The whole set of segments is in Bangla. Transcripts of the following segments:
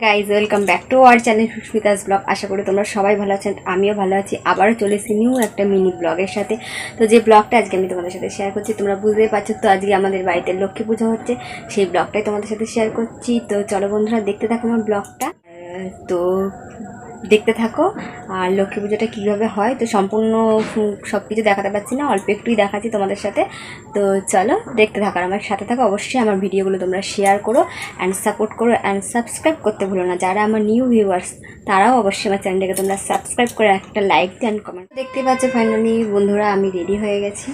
Guys welcome back to our channel Susmita's blog. আশা করি তোমরা সবাই ভালো আছেন, আমিও ভালো আছি। আবারও চলে এসেছি নিউ একটা মিনি ব্লগের সাথে। তো যে ব্লগটা আজকে আমি তোমাদের সাথে শেয়ার করছি, তোমরা বুঝতেই পারছো। তো আজকে আমাদের বাড়িতে লক্ষ্মী পুজো হচ্ছে, সেই ব্লগটাই তোমাদের সাথে শেয়ার করছি। তো চলো বন্ধুরা, দেখতে থাকো আমার ব্লগটা। তো দেখতে থাকো। আর লক্ষ্মী পুজোটা কীভাবে হয় তো সম্পূর্ণ সব কিছু দেখাতে পারছি না, অল্প একটুই দেখাচ্ছি তোমাদের সাথে। তো চলো দেখতে থাকো, আমার সাথে থাকো। অবশ্যই আমার ভিডিওগুলো তোমরা শেয়ার করো অ্যান্ড সাপোর্ট করো অ্যান্ড সাবস্ক্রাইব করতে ভুলো না। যারা আমার নিউ ভিউয়ার্স তারাও অবশ্যই আমার চ্যানেলটাকে তোমরা সাবস্ক্রাইব করে একটা লাইক দিও অ্যান্ড কমেন্ট। দেখতে পাচ্ছ ফাইনালি বন্ধুরা, আমি রেডি হয়ে গেছি।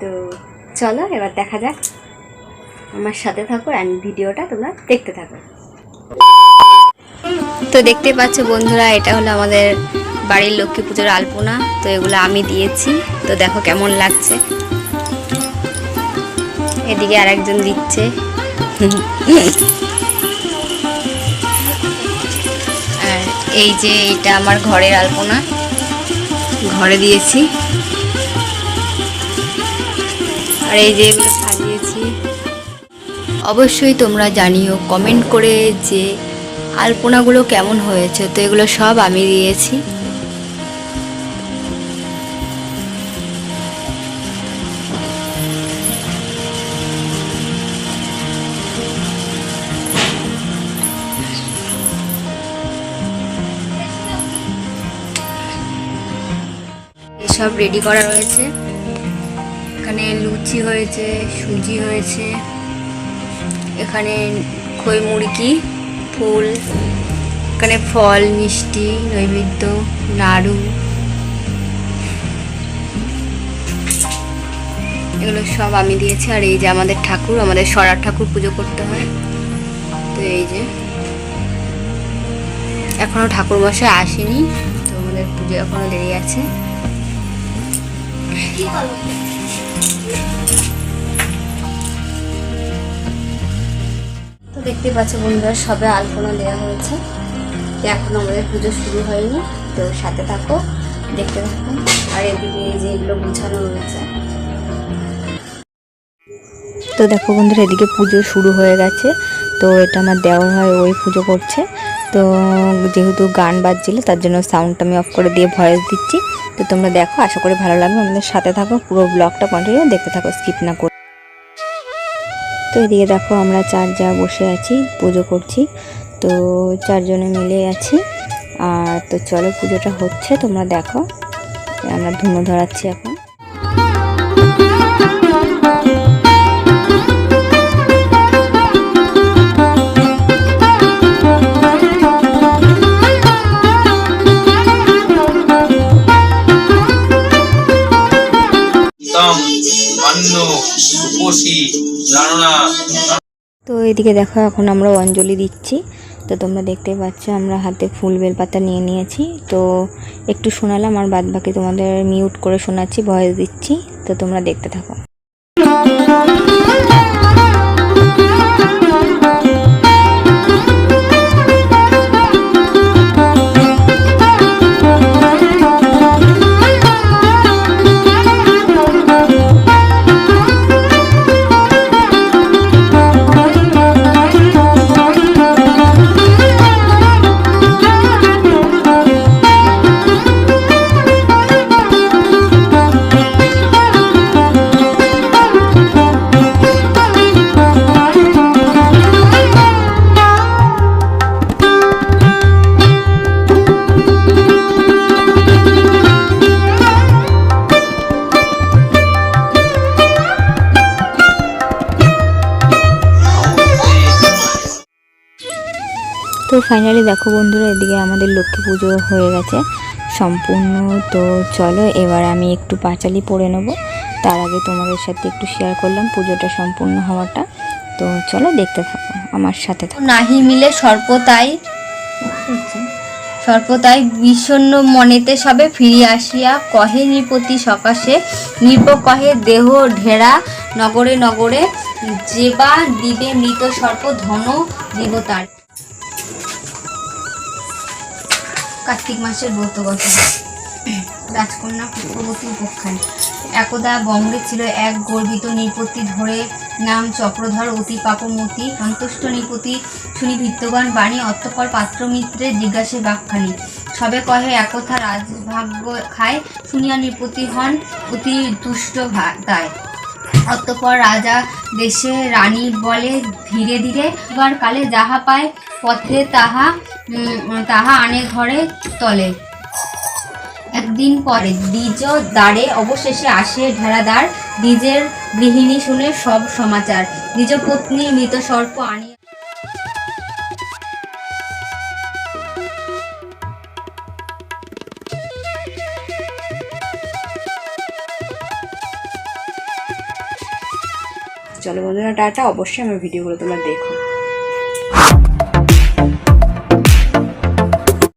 তো চলো এবার দেখা যাক, আমার সাথে থাকো অ্যান্ড ভিডিওটা তোমরা দেখতে থাকো। তো দেখতে পাচ্ছ বন্ধুরা, এটা হলো আমাদের বাড়ির লক্ষ্মী পুজোর আলপনা। তো এগুলো আমি দিয়েছি, তো দেখো কেমন লাগছে। এদিকে আর একজন দিচ্ছে। আর এই যে এটা আমার ঘরের আলপনা, ঘরে দিয়েছি। আর এই যে এগুলো সাজিয়েছি। অবশ্যই তোমরা জানিও কমেন্ট করে যে আলপনাগুলো কেমন হয়েছে। তো এগুলো সব আমি দিয়েছি। এসব রেডি করা রয়েছে। এখানে লুচি হয়েছে, সুজি হয়েছে, এখানে খই মুড়কি, ফুল, এখানে ফল, মিষ্টি, নৈবেদ্য, নাড়ু, এগুলো সব আমি দিয়েছি। আর এই যে আমাদের ঠাকুর, আমাদের সরার ঠাকুর পুজো করতে হয়। তো এই যে এখনো ঠাকুর মশাই আসেনি, তো আমাদের পুজো এখনো দেরি আছে। তো দেখতে পাচ্ছ বন্ধুরা, সবে আলপনা দেওয়া হয়েছে, এখন আমাদের পুজো শুরু হয়নি। তো সাথে থাকো, দেখতে থাকো। আর এদিকে যেগুলো গুছানো রয়েছে, তো দেখো বন্ধুরা, এদিকে পুজো শুরু হয়ে গেছে। তো এটা আমার দেওয়ার হয়, ওই পুজো করছে। তো যেহেতু গান বাজছিল তার জন্য সাউন্ডটা আমি অফ করে দিয়ে ভয়েস দিচ্ছি। তো তোমরা দেখো, আশা করি ভালো লাগবে। আমাদের সাথে থাকো, পুরো ব্লগটা কন্টিনিউ দেখতে থাকো, স্কিপ না করে। তো এদিকে দেখো, আমরা চার বসে আছি, পুজো করছি। তো চারজনে মিলে আছি। আর তো চলো, পুজোটা হচ্ছে, তোমরা দেখো। আমরা ধুনো ধরাচ্ছি এখন। তো এদিকে দেখো, এখন আমরা অঞ্জলি দিচ্ছি। তো তোমরা দেখতে পাচ্ছ, আমরা হাতে ফুল বেলপাতা নিয়ে নিয়েছি। তো একটু শোনালাম, আর বাদ বাকি তোমাদের মিউট করে শোনাচ্ছি, ভয়েস দিচ্ছি। তো তোমরা দেখতে থাকো। তো ফাইনালি দেখো বন্ধুরা, এদিকে আমাদের লক্ষ্মী পুজো হয়ে গেছে সম্পূর্ণ। তো চলো এবার আমি একটু পাঁচালি পরে নেবো। তার আগে তোমাদের সাথে একটু শেয়ার করলাম পুজোটা সম্পূর্ণ হওয়াটা। তো চলো দেখতে থাকো, আমার সাথে থাকো। নাহি মিলে সর্বতাই বিষণ্ণ মনেতে সবে ফিরিয়া আসিয়া কহে নৃপতি সকাশে নৃপ কহে দেহ ঢেরা নগরে নগরে যেবা দিবে মৃত সর্প ধন জীবতার। কার্তিক মাসের ব্রত কথা। রাজকন্যা পুত্রবতী উপখ্যান। একদা বঙ্গে ছিল এক গর্বিত নৃপতি, ধরে নাম চক্রধর, অতি পাপমতি, সন্তুষ্ট নৃপতি শুনি ভৃত্যগণ বাণী, অতঃপর পাত্রমিত্রে জিজ্ঞাসে বাক্যানি। সবে কহে একথা রাজভাগ্য খায়, শুনিয়া নৃপতি হন অতি তুষ্ট তাই। অতঃপর রাজা দেশে রানী বলে ধীরে ধীরে, এবার কালে যাহা পায় পথে তাহা আনে ঘরে তলে। একদিন পরে দ্বিজ দ্বারে অবশেষে আসে ঢেরাদার, দ্বিজের গৃহিণী শুনে সব সমাচার, দ্বিজ পত্নী মৃত সর্প আনিয়া। চলো বন্ধুরা, টাটা। অবশ্যই আমার ভিডিওগুলো তোমরা দেখো।